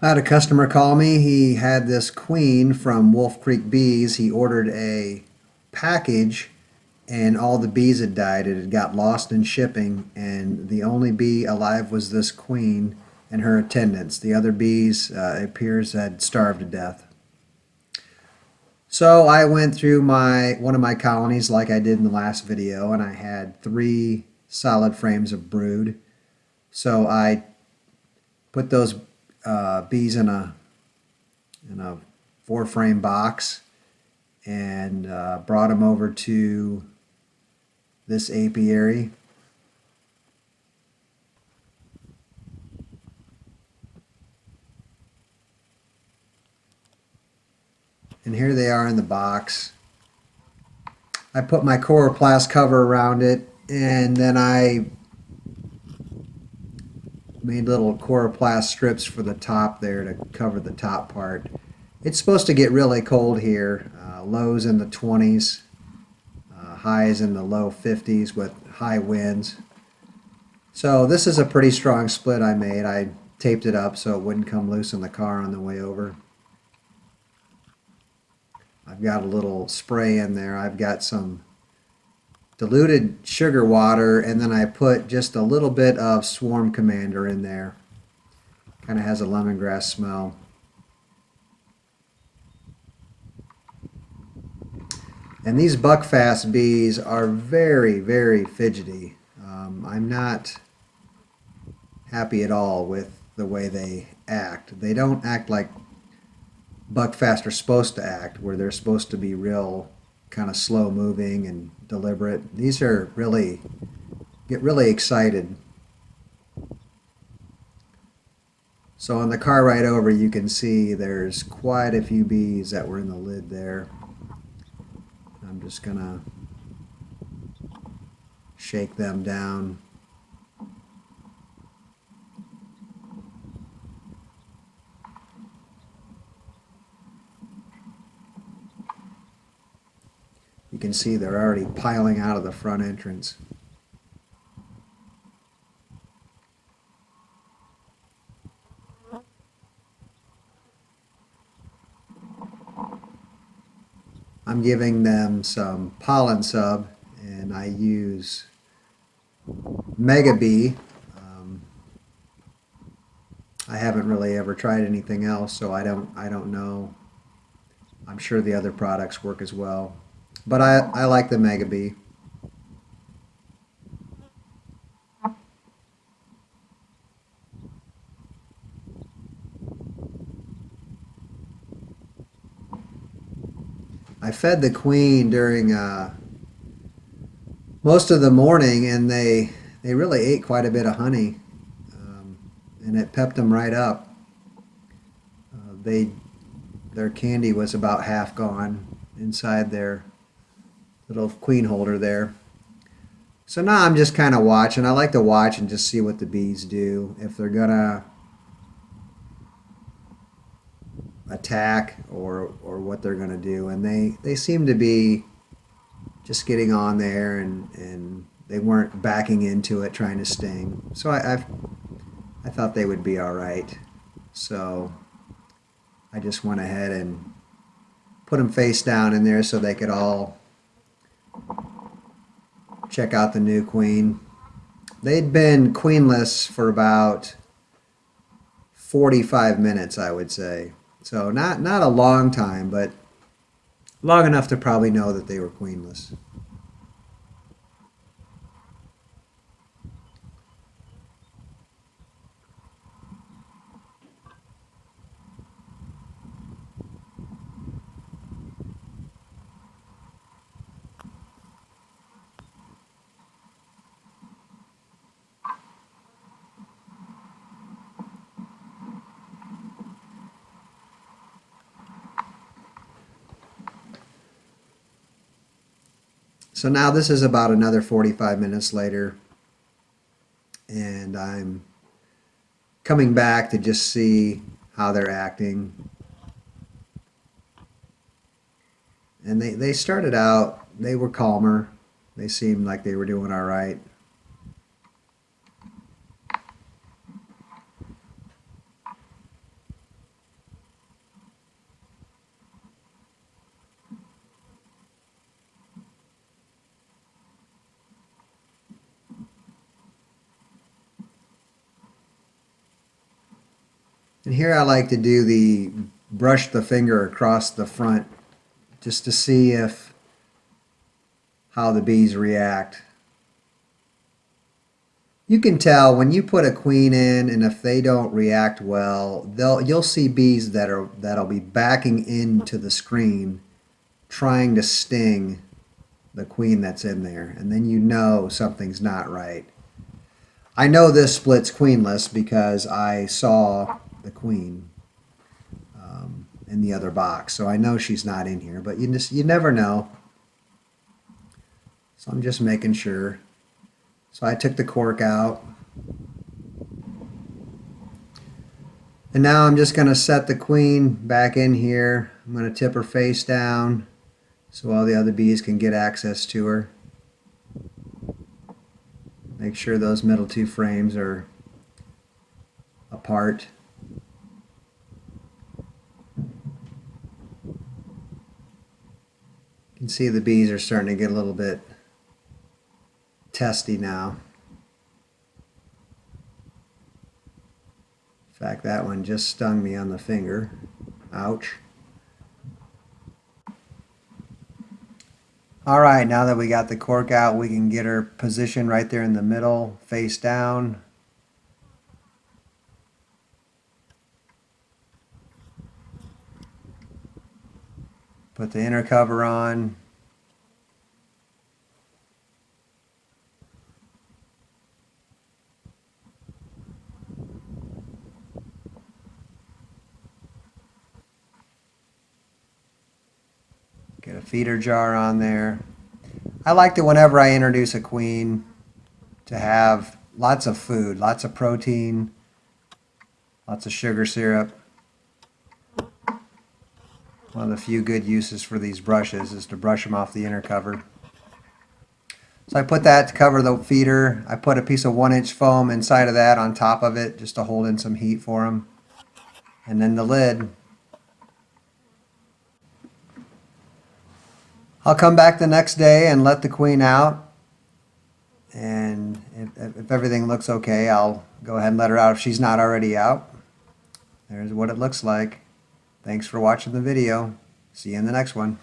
I had a customer call me. He had this queen from Wolf Creek Bees. He ordered a package and all the bees had died. It had got lost in shipping, and the only bee alive was this queen and her attendants. The other bees, it appears, had starved to death. So I went through one of my colonies like I did in the last video, and I had 3 solid frames of brood. So I put those bees in a 4-frame box and brought them over to this apiary. And here they are in the box. I put my chloroplast cover around it, and then I made little chloroplast strips for the top there to cover the top part. It's supposed to get really cold here, lows in the 20s, highs in the low 50s with high winds. So this is a pretty strong split I made. I taped it up so it wouldn't come loose in the car on the way over. I've got a little spray in there. I've got some diluted sugar water, and then I put just a little bit of Swarm Commander in there. Kind of has a lemongrass smell. And these Buckfast bees are very, very fidgety. I'm not happy at all with the way they act. They don't act like Buckfast are supposed to act, where they're supposed to be real kind of slow moving and deliberate. These are get really excited. So on the car ride over, you can see there's quite a few bees that were in the lid there. I'm just gonna shake them down. You can see they're already piling out of the front entrance. I'm giving them some pollen sub, and I use Mega Bee. I haven't really ever tried anything else, so I don't know. I'm sure the other products work as well, but I like the Mega Bee. I fed the queen during most of the morning, and they really ate quite a bit of honey, and it pepped them right up. Their candy was about half gone inside their little queen holder there. So now I'm just kind of watching. I like to watch and just see what the bees do, if they're gonna attack or what they're gonna do. And they seem to be just getting on there, and they weren't backing into it trying to sting. So I thought they would be all right. So I just went ahead and put them face down in there so they could all check out the new queen. They'd been queenless for about 45 minutes, I would say. So not a long time, but long enough to probably know that they were queenless. So now this is about another 45 minutes later, and I'm coming back to just see how they're acting. And they started out, they were calmer. They seemed like they were doing all right. And here I like to do the brush the finger across the front just to see if how the bees react. You can tell when you put a queen in, and if they don't react well, you'll see bees that'll be backing into the screen trying to sting the queen that's in there, and then you know something's not right. I know this split's queenless because I saw the queen in the other box, so I know she's not in here, but you never know. So I'm just making sure. So I took the cork out. And now I'm just going to set the queen back in here. I'm going to tip her face down so all the other bees can get access to her. Make sure those middle two frames are apart. You can see the bees are starting to get a little bit testy now. In fact, that one just stung me on the finger. Ouch. All right, now that we got the cork out, we can get her positioned right there in the middle, face down. Put the inner cover on. Get a feeder jar on there. I like to, whenever I introduce a queen, to have lots of food, lots of protein, lots of sugar syrup. One of the few good uses for these brushes is to brush them off the inner cover. So I put that to cover the feeder. I put a piece of 1-inch foam inside of that on top of it just to hold in some heat for them. And then the lid. I'll come back the next day and let the queen out. And if everything looks okay, I'll go ahead and let her out if she's not already out. There's what it looks like. Thanks for watching the video. See you in the next one.